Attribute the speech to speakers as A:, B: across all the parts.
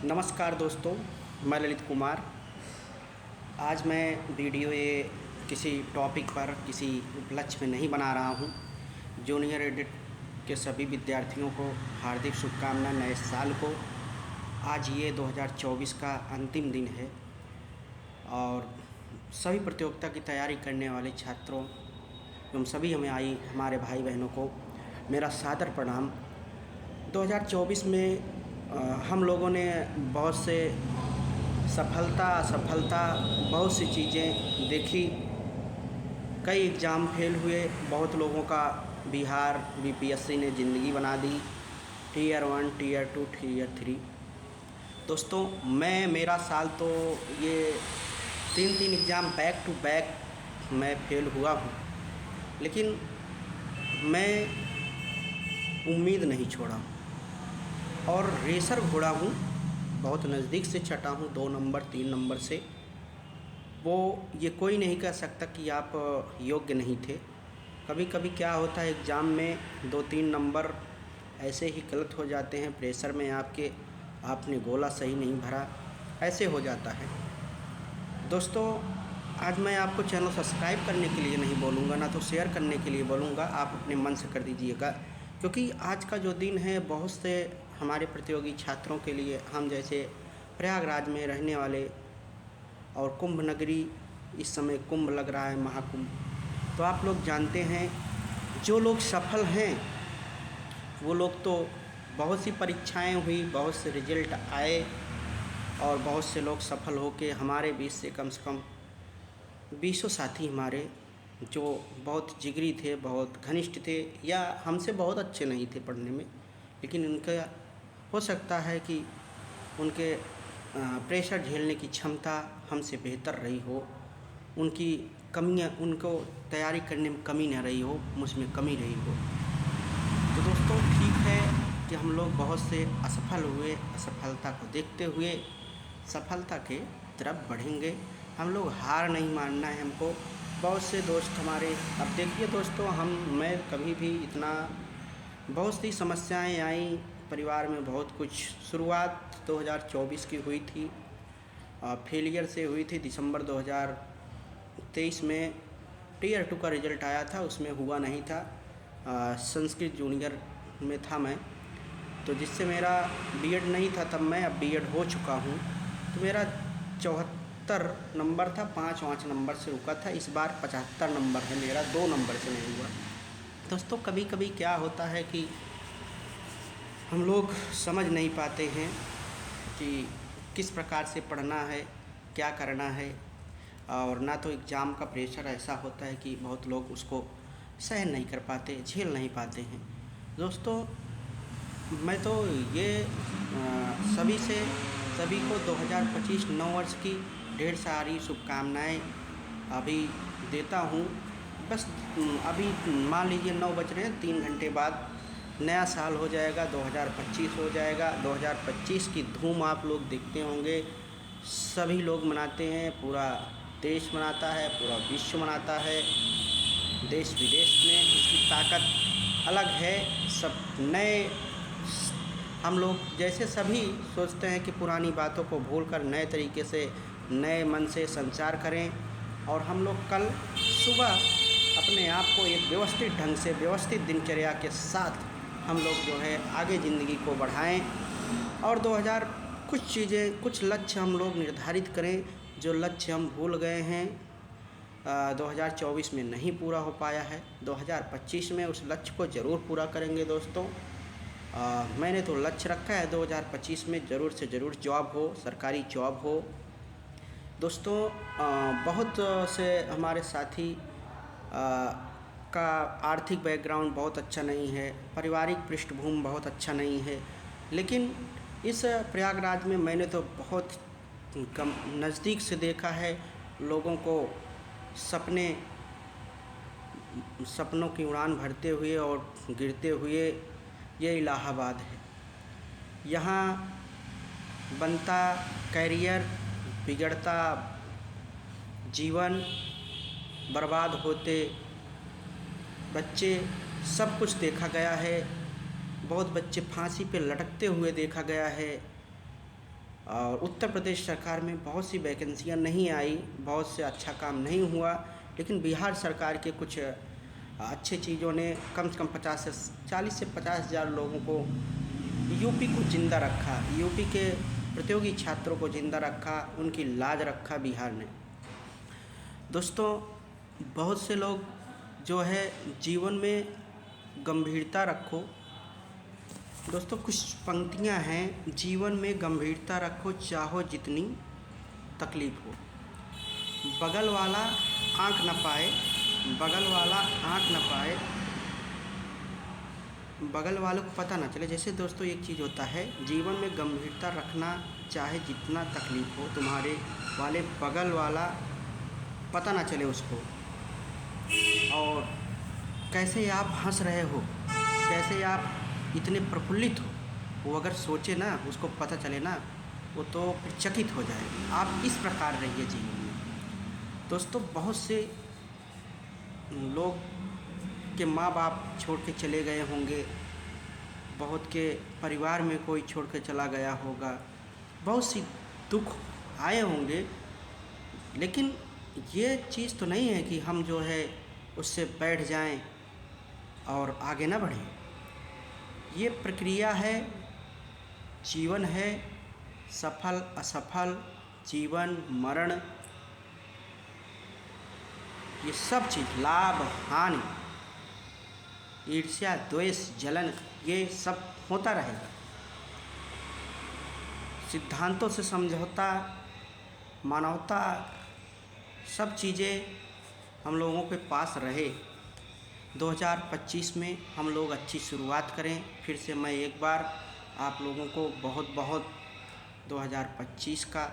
A: नमस्कार दोस्तों, मैं ललित कुमार। आज मैं वीडियो ये किसी टॉपिक पर किसी उपलक्ष्य में नहीं बना रहा हूँ। जूनियर एडिट के सभी विद्यार्थियों को हार्दिक शुभकामनाएं नए साल को। आज ये 2024 का अंतिम दिन है और सभी प्रतियोगिता की तैयारी करने वाले छात्रों एवं सभी हमारे भाई बहनों को मेरा सादर प्रणाम। 2024 में हम लोगों ने बहुत से सफलता असफलता बहुत सी चीज़ें देखी। कई एग्ज़ाम फेल हुए, बहुत लोगों का बिहार बीपीएससी ने ज़िंदगी बना दी। Tier 1, tier 2, tier 3। दोस्तों, मेरा साल तो ये 3 एग्ज़ाम बैक टू बैक मैं फेल हुआ हूँ, लेकिन मैं उम्मीद नहीं छोड़ा और रेसर घोड़ा हूँ। बहुत नज़दीक से छटा हूँ, 2 नंबर 3 नंबर से। वो ये कोई नहीं कह सकता कि आप योग्य नहीं थे। कभी कभी क्या होता है एग्ज़ाम में 2-3 नंबर ऐसे ही गलत हो जाते हैं, प्रेशर में आपने गोला सही नहीं भरा, ऐसे हो जाता है। दोस्तों, आज मैं आपको चैनल सब्सक्राइब करने के लिए नहीं बोलूँगा, ना तो शेयर करने के लिए बोलूँगा। आप अपने मन से कर दीजिएगा, क्योंकि आज का जो दिन है बहुत से हमारे प्रतियोगी छात्रों के लिए, हम जैसे प्रयागराज में रहने वाले और कुंभ नगरी, इस समय कुंभ लग रहा है, महाकुंभ। तो आप लोग जानते हैं, जो लोग सफल हैं वो लोग तो बहुत सी परीक्षाएं हुई, बहुत से रिजल्ट आए और बहुत से लोग सफल होके हमारे बीच से कम 20 साथी हमारे जो बहुत जिगरी थे, बहुत घनिष्ठ थे या हमसे बहुत अच्छे नहीं थे पढ़ने में, लेकिन उनका हो सकता है कि उनके प्रेशर झेलने की क्षमता हमसे बेहतर रही हो, उनकी कमियां, उनको तैयारी करने में कमी न रही हो, मुझमें कमी रही हो। तो दोस्तों, ठीक है कि हम लोग बहुत से असफल हुए, असफलता को देखते हुए सफलता के तरफ बढ़ेंगे। हम लोग हार नहीं मानना है हमको। बहुत से दोस्त हमारे, अब देखिए दोस्तों, मैं कभी भी इतना, बहुत सी समस्याएं आई परिवार में, बहुत कुछ। शुरुआत 2024 की हुई थी, फेलियर से हुई थी। दिसंबर 2023 में टीयर 2 का रिज़ल्ट आया था, उसमें हुआ नहीं था। संस्कृत जूनियर में था मैं, तो जिससे मेरा बीएड नहीं था तब मैं, अब बीएड हो चुका हूँ। तो मेरा 74 नंबर था, 5 नंबर से रुका था। इस बार 75 नंबर है मेरा, 2 नंबर से नहीं हुआ। दोस्तों, कभी कभी क्या होता है कि हम लोग समझ नहीं पाते हैं कि किस प्रकार से पढ़ना है, क्या करना है, और ना तो एग्ज़ाम का प्रेशर ऐसा होता है कि बहुत लोग उसको सहन नहीं कर पाते, झेल नहीं पाते हैं। दोस्तों, मैं तो ये सभी को 2025 नववर्ष की ढेर सारी शुभकामनाएं अभी देता हूँ। बस अभी मान लीजिए 9 बज रहे हैं, 3 घंटे बाद नया साल हो जाएगा, 2025 हो जाएगा। 2025 की धूम आप लोग देखते होंगे, सभी लोग मनाते हैं, पूरा देश मनाता है, पूरा विश्व मनाता है। देश विदेश में इसकी ताकत अलग है। सब नए, हम लोग जैसे सभी सोचते हैं कि पुरानी बातों को भूलकर नए तरीके से, नए मन से संचार करें, और हम लोग कल सुबह अपने आप को एक व्यवस्थित ढंग से, व्यवस्थित दिनचर्या के साथ हम लोग जो है आगे ज़िंदगी को बढ़ाएं। और 2000 कुछ चीज़ें, कुछ लक्ष्य हम लोग निर्धारित करें, जो लक्ष्य हम भूल गए हैं, 2024 में नहीं पूरा हो पाया है, 2025 में उस लक्ष्य को ज़रूर पूरा करेंगे। दोस्तों, मैंने तो लक्ष्य रखा है 2025 में ज़रूर से ज़रूर जॉब हो, सरकारी जॉब हो। दोस्तों, बहुत से हमारे साथी का आर्थिक बैकग्राउंड बहुत अच्छा नहीं है, पारिवारिक पृष्ठभूमि बहुत अच्छा नहीं है, लेकिन इस प्रयागराज में मैंने तो बहुत कम नज़दीक से देखा है लोगों को सपनों की उड़ान भरते हुए और गिरते हुए। ये इलाहाबाद है, यहाँ बनता कैरियर, बिगड़ता जीवन, बर्बाद होते बच्चे, सब कुछ देखा गया है। बहुत बच्चे फांसी पे लटकते हुए देखा गया है। और उत्तर प्रदेश सरकार में बहुत सी वैकेंसियाँ नहीं आई, बहुत से अच्छा काम नहीं हुआ, लेकिन बिहार सरकार के कुछ अच्छे चीज़ों ने कम से कम 40 से 50,000 लोगों को यूपी को ज़िंदा रखा, यूपी के प्रतियोगी छात्रों को ज़िंदा रखा, उनकी लाज रखा बिहार ने। दोस्तों, बहुत से लोग जो है जीवन में गंभीरता रखो। दोस्तों, कुछ पंक्तियां हैं, जीवन में गंभीरता रखो चाहो जितनी तकलीफ हो, बगल वाला आँख न पाए, बगल वाला आँख न पाए, बगल वालों को पता ना चले। जैसे दोस्तों एक चीज़ होता है, जीवन में गंभीरता रखना चाहे जितना तकलीफ हो, तुम्हारे वाले बगल वाला पता ना चले उसको। और कैसे आप हंस रहे हो, कैसे आप इतने प्रफुल्लित हो, वो अगर सोचे ना, उसको पता चले ना, वो तो फिर चकित हो जाए। आप इस प्रकार रहिए जीवन में। दोस्तों, बहुत से लोग के माँ बाप छोड़ के चले गए होंगे, बहुत के परिवार में कोई छोड़ के चला गया होगा, बहुत सी दुख आए होंगे, लेकिन ये चीज़ तो नहीं है कि हम जो है उससे बैठ जाएं और आगे ना बढ़ें। ये प्रक्रिया है, जीवन है, सफल असफल, जीवन मरण, ये सब चीज़, लाभ हानि, ईर्ष्या द्वेष जलन, ये सब होता रहेगा। सिद्धांतों से समझौता, मानवता, सब चीज़ें हम लोगों के पास रहे। 2025 में हम लोग अच्छी शुरुआत करें। फिर से मैं एक बार आप लोगों को बहुत बहुत 2025 का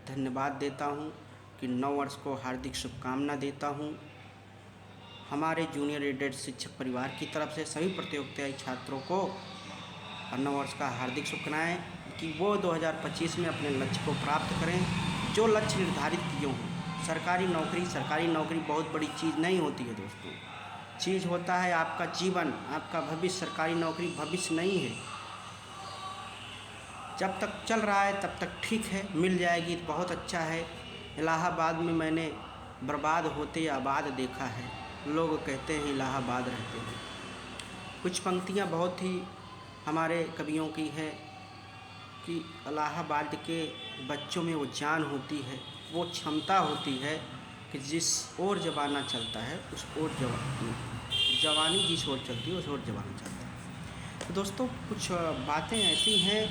A: धन्यवाद देता हूं, कि नव वर्ष को हार्दिक शुभकामना देता हूं। हमारे जूनियर एडेड शिक्षक परिवार की तरफ से सभी प्रतियोगिताई छात्रों को नव वर्ष का हार्दिक शुभकामनाएं, कि वो 2025 में अपने लक्ष्य को प्राप्त करें, जो लक्ष्य निर्धारित किए हों। सरकारी नौकरी बहुत बड़ी चीज़ नहीं होती है दोस्तों। चीज़ होता है आपका जीवन, आपका भविष्य। सरकारी नौकरी भविष्य नहीं है। जब तक चल रहा है तब तक ठीक है, मिल जाएगी तो बहुत अच्छा है। इलाहाबाद में मैंने बर्बाद होते आबाद देखा है, लोग कहते हैं इलाहाबाद रहते हैं। कुछ पंक्तियाँ बहुत ही हमारे कवियों की है, कि इलाहाबाद के बच्चों में वो जान होती है, वो क्षमता होती है, कि जिस ओर ज़माना चलता है उस ओर जवानी जिस ओर चलती है उस ओर ज़माना चलता है। तो दोस्तों, कुछ बातें ऐसी हैं,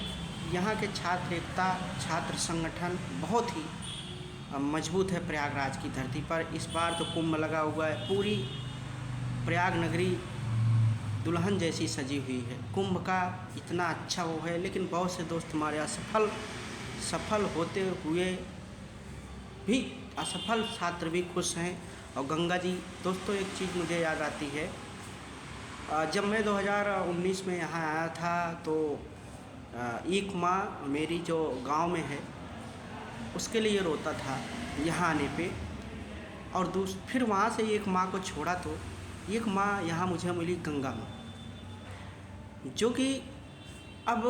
A: यहाँ के छात्र एकता, छात्र संगठन बहुत ही मजबूत है प्रयागराज की धरती पर। इस बार तो कुंभ लगा हुआ है, पूरी प्रयाग नगरी दुल्हन जैसी सजी हुई है। कुंभ का इतना अच्छा वो है, लेकिन बहुत से दोस्त हमारे असफल होते हुए भी, असफल छात्र भी खुश हैं। और गंगा जी, दोस्तों एक चीज़ मुझे याद आती है, जब मैं 2019 में यहाँ आया था तो एक माँ मेरी जो गांव में है उसके लिए रोता था यहाँ आने पे, और फिर वहाँ से एक माँ को छोड़ा तो एक माँ यहाँ मुझे मिली, गंगा माँ, जो कि अब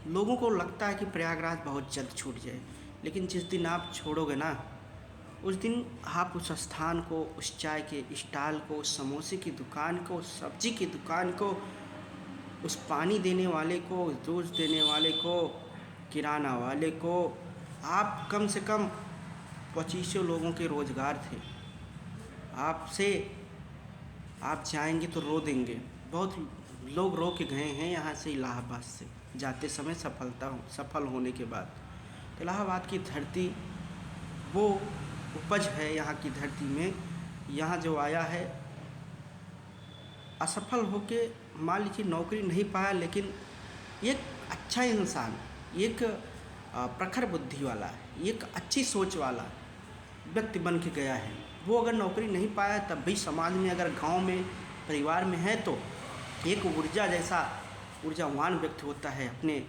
A: लोगों को लगता है कि प्रयागराज बहुत जल्द छूट जाए, लेकिन जिस दिन आप छोड़ोगे ना, उस दिन आप उस स्थान को, उस चाय के स्टॉल को, उस समोसे की दुकान को, उस सब्जी की दुकान को, उस पानी देने वाले को, उस दूध देने वाले को, किराना वाले को, आप कम से कम 2500 लोगों के रोज़गार थे। आपसे आप जाएंगे तो रो देंगे। बहुत लोग रो के गए हैं यहाँ से इलाहाबाद से जाते समय सफल होने के बाद। इलाहाबाद की धरती वो उपज है यहाँ की धरती में। यहाँ जो आया है असफल होके, मान लीजिए नौकरी नहीं पाया, लेकिन एक अच्छा इंसान, एक प्रखर बुद्धि वाला, एक अच्छी सोच वाला व्यक्ति बन के गया है। वो अगर नौकरी नहीं पाया तब भी समाज में, अगर गांव में, परिवार में है, तो एक ऊर्जा जैसा ऊर्जावान व्यक्ति होता है, अपने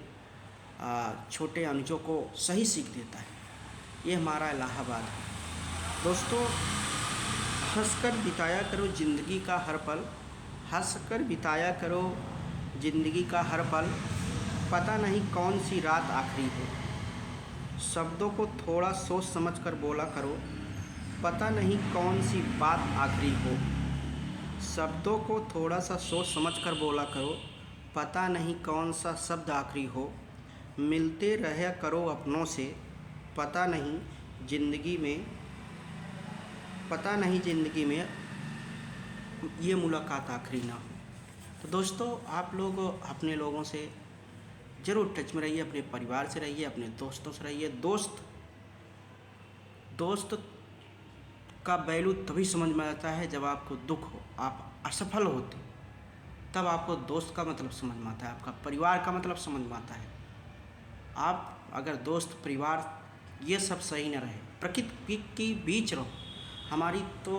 A: छोटे अनुजों को सही सीख देता है। ये हमारा इलाहाबाद है। दोस्तों, हंसकर बिताया करो ज़िंदगी का हर पल, हंसकर बिताया करो ज़िंदगी का हर पल, पता नहीं कौन सी रात आखिरी है, शब्दों को थोड़ा सोच समझ कर बोला करो, पता नहीं कौन सी बात आखिरी हो। शब्दों को थोड़ा सा सोच समझ कर बोला करो, पता नहीं कौन सा शब्द आखिरी हो। मिलते रहा करो अपनों से, पता नहीं ज़िंदगी में ये मुलाकात आखिरी ना हो। तो दोस्तों, आप लोग अपने लोगों से ज़रूर टच में रहिए, अपने परिवार से रहिए, अपने दोस्तों से रहिए। दोस्त का वैल्यू तभी समझ में आता है जब आपको दुख हो, आप असफल होते, तब आपको दोस्त का मतलब समझ में आता है, आपका परिवार का मतलब समझ में आता है। आप अगर दोस्त परिवार ये सब सही न रहे, प्रकृति के बीच रहो। हमारी तो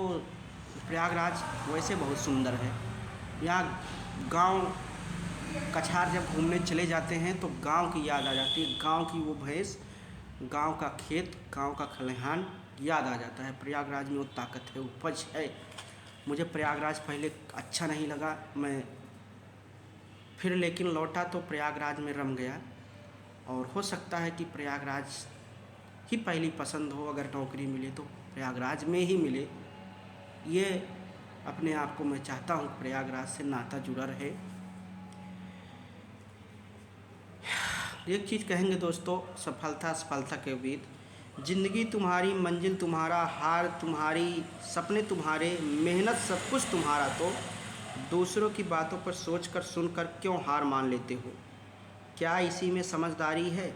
A: प्रयागराज वैसे बहुत सुंदर है। यहाँ गांव कछार जब घूमने चले जाते हैं तो गांव की याद आ जाती है, गांव की वो भैंस, गांव का खेत, गांव का खलिहान याद आ जाता है। प्रयागराज में वो ताकत है, उपज है। मुझे प्रयागराज पहले अच्छा नहीं लगा, मैं फिर लेकिन लौटा तो प्रयागराज में रम गया। और हो सकता है कि प्रयागराज ही पहली पसंद हो, अगर नौकरी मिले तो प्रयागराज में ही मिले। ये अपने आप को मैं चाहता हूँ प्रयागराज से नाता जुड़ा रहे। एक चीज़ कहेंगे दोस्तों, सफलता असफलता के बीच, ज़िंदगी तुम्हारी, मंजिल तुम्हारा, हार तुम्हारी, सपने तुम्हारे, मेहनत सब कुछ तुम्हारा, तो दूसरों की बातों पर सोचकर सुनकर क्यों हार मान लेते हो? क्या इसी में समझदारी है?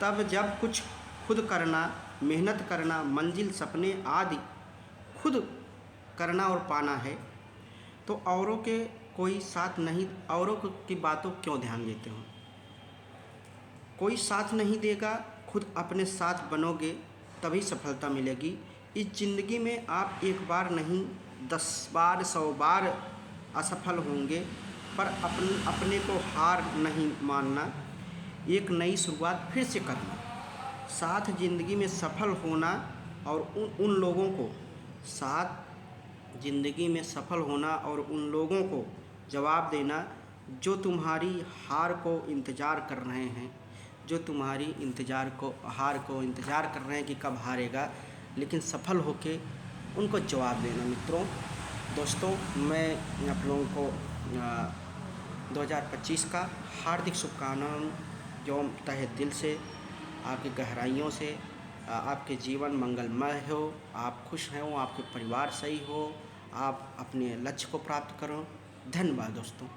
A: तब जब कुछ खुद करना, मेहनत करना, मंजिल सपने आदि खुद करना और पाना है, तो औरों के कोई साथ नहीं, औरों की बातों क्यों ध्यान देते हो? कोई साथ नहीं देगा, खुद अपने साथ बनोगे तभी सफलता मिलेगी। इस ज़िंदगी में आप एक बार नहीं 10 बार 100 बार असफल होंगे, पर अपने को हार नहीं मानना, एक नई शुरुआत फिर से करना, साथ ज़िंदगी में सफल होना और उन लोगों को साथ ज़िंदगी में सफल होना और उन लोगों को जवाब देना जो तुम्हारी हार को इंतज़ार कर रहे हैं, जो तुम्हारी हार को इंतज़ार कर रहे हैं कि कब हारेगा, लेकिन सफल होके उनको जवाब देना। मित्रों, दोस्तों, मैं आप लोगों को 2025 का हार्दिक शुभकामनाएं, जो तहे दिल से, आपकी गहराइयों से, आपके जीवन मंगलमय हो, आप खुश हो, आपके परिवार सही हो, आप अपने लक्ष्य को प्राप्त करो। धन्यवाद दोस्तों।